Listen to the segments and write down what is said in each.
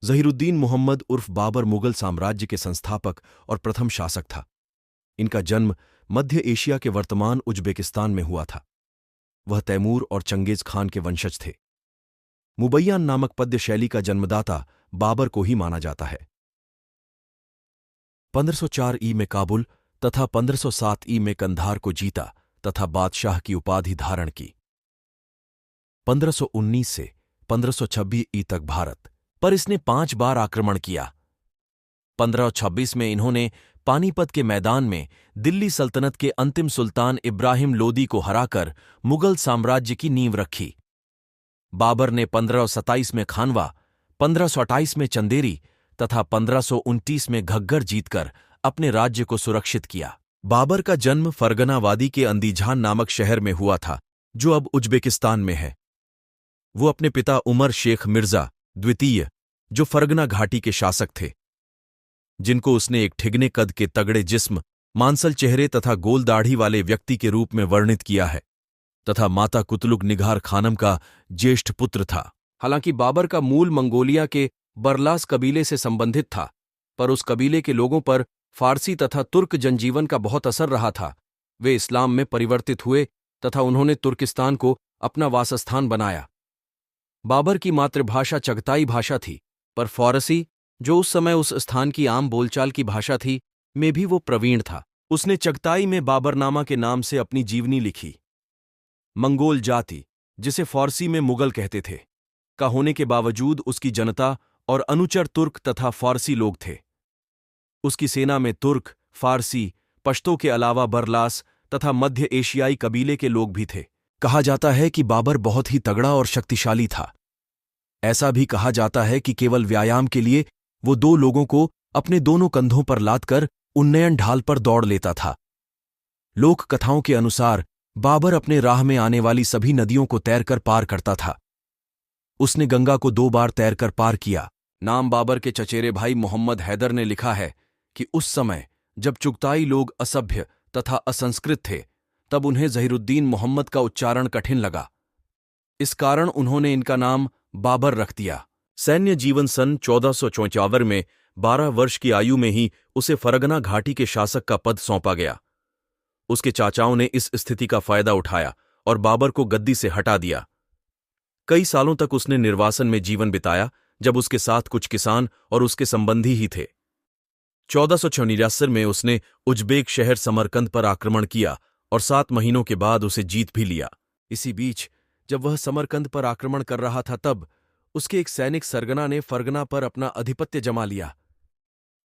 ज़हीरुद्दीन मुहम्मद उर्फ बाबर मुगल साम्राज्य के संस्थापक और प्रथम शासक था। इनका जन्म मध्य एशिया के वर्तमान उज्बेकिस्तान में हुआ था। वह तैमूर और चंगेज खान के वंशज थे। मुबय्यान नामक पद्य शैली का जन्मदाता बाबर को ही माना जाता है। 1504 ई में काबुल तथा 1507 ई में कंधार को जीता तथा बादशाह की उपाधि धारण की। 1519 से 1526 ई तक भारत पर इसने 5 बार आक्रमण किया। 1526 में इन्होंने पानीपत के मैदान में दिल्ली सल्तनत के अंतिम सुल्तान इब्राहिम लोदी को हराकर मुगल साम्राज्य की नींव रखी। बाबर ने 1527 में खानवा, 1528 में चंदेरी तथा 1529 में घग्गर जीतकर अपने राज्य को सुरक्षित किया। बाबर का जन्म फरगना वादी के अंदीजान नामक शहर में हुआ था, जो अब उज्बेकिस्तान में है। वो अपने पिता उमर शेख मिर्जा द्वितीय, जो फरगना घाटी के शासक थे, जिनको उसने एक ठिगने कद के तगड़े जिस्म, मांसल चेहरे तथा गोल दाढ़ी वाले व्यक्ति के रूप में वर्णित किया है, तथा माता कुतलुग निगार खानम का ज्येष्ठ पुत्र था। हालांकि बाबर का मूल मंगोलिया के बरलास कबीले से संबंधित था, पर उस कबीले के लोगों पर फारसी तथा तुर्क जनजीवन का बहुत असर रहा था। वे इस्लाम में परिवर्तित हुए तथा उन्होंने तुर्किस्तान को अपना वासस्थान बनाया। बाबर की मातृभाषा चगताई भाषा थी, पर फारसी, जो उस समय उस स्थान की आम बोलचाल की भाषा थी, में भी वो प्रवीण था। उसने चगताई में बाबरनामा के नाम से अपनी जीवनी लिखी। मंगोल जाति, जिसे फारसी में मुगल कहते थे, का होने के बावजूद उसकी जनता और अनुचर तुर्क तथा फारसी लोग थे। उसकी सेना में तुर्क, फारसी, पश्तो के अलावा बरलास तथा मध्य एशियाई कबीले के लोग भी थे। कहा जाता है कि बाबर बहुत ही तगड़ा और शक्तिशाली था। ऐसा भी कहा जाता है कि केवल व्यायाम के लिए वो 2 लोगों को अपने दोनों कंधों पर लादकर उन्नयन ढाल पर दौड़ लेता था। लोक कथाओं के अनुसार बाबर अपने राह में आने वाली सभी नदियों को तैरकर पार करता था। उसने गंगा को 2 बार तैरकर पार किया। नाम बाबर के चचेरे भाई मोहम्मद हैदर ने लिखा है कि उस समय जब चुगताई लोग असभ्य तथा असंस्कृत थे, तब उन्हें ज़हीरुद्दीन मुहम्मद का उच्चारण कठिन लगा। इस कारण उन्होंने इनका नाम बाबर रख दिया। सैन्य जीवन सन 1454 में 12 वर्ष की आयु में ही उसे फरगना घाटी के शासक का पद सौंपा गया। उसके चाचाओं ने इस स्थिति का फायदा उठाया और बाबर को गद्दी से हटा दिया। कई सालों तक उसने निर्वासन में जीवन बिताया, जब उसके साथ कुछ किसान और उसके संबंधी ही थे। 1489 में उसने उज्बेक शहर समरकंद पर आक्रमण किया और 7 महीनों के बाद उसे जीत भी लिया। इसी बीच जब वह समरकंद पर आक्रमण कर रहा था, तब उसके एक सैनिक सरगना ने फरगना पर अपना आधिपत्य जमा लिया।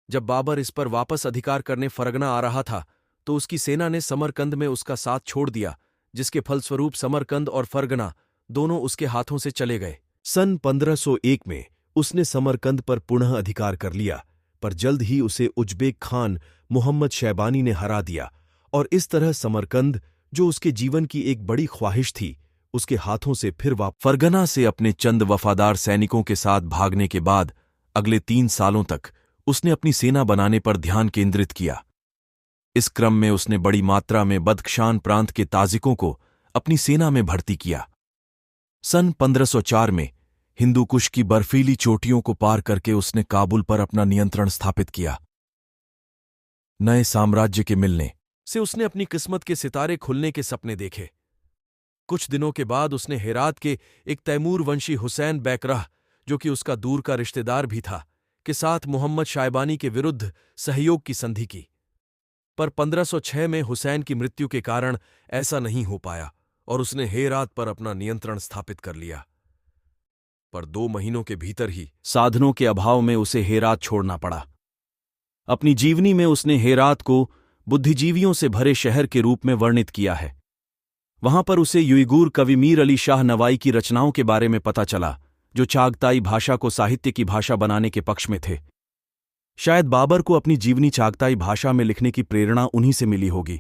जब बाबर इस पर वापस अधिकार करने फरगना आ रहा था, तो उसकी सेना ने समरकंद में उसका साथ छोड़ दिया, जिसके फलस्वरूप समरकंद और फरगना दोनों उसके हाथों से चले गए। सन 1501 में उसने समरकंद पर पुनः अधिकार कर लिया, पर जल्द ही उसे उज्बेक खान मुहम्मद शैबानी ने हरा दिया और इस तरह समरकंद, जो उसके जीवन की एक बड़ी ख्वाहिश थी, उसके हाथों से फिर फरगना से अपने चंद वफादार सैनिकों के साथ भागने के बाद अगले 3 सालों तक उसने अपनी सेना बनाने पर ध्यान केंद्रित किया। इस क्रम में उसने बड़ी मात्रा में बदख्शान प्रांत के ताजिकों को अपनी सेना में भर्ती किया। सन 1504 में हिंदू कुश की बर्फीली चोटियों को पार करके उसने काबुल पर अपना नियंत्रण स्थापित किया। नए साम्राज्य के मिलने से उसने अपनी किस्मत के सितारे खुलने के सपने देखे। कुछ दिनों के बाद उसने हेरात के एक तैमूर वंशी हुसैन बैकराह, जो कि उसका दूर का रिश्तेदार भी था, के साथ मुहम्मद शायबानी के विरुद्ध सहयोग की संधि की। पर 1506 में हुसैन की मृत्यु के कारण ऐसा नहीं हो पाया और उसने हेरात पर अपना नियंत्रण स्थापित कर लिया। पर 2 महीनों के भीतर ही साधनों के अभाव में उसे हेरात छोड़ना पड़ा। अपनी जीवनी में उसने हेरात को बुद्धिजीवियों से भरे शहर के रूप में वर्णित किया है। वहां पर उसे युइगूर कवि मीर अली शाह नवाई की रचनाओं के बारे में पता चला, जो चागताई भाषा को साहित्य की भाषा बनाने के पक्ष में थे। शायद बाबर को अपनी जीवनी चागताई भाषा में लिखने की प्रेरणा उन्हीं से मिली होगी।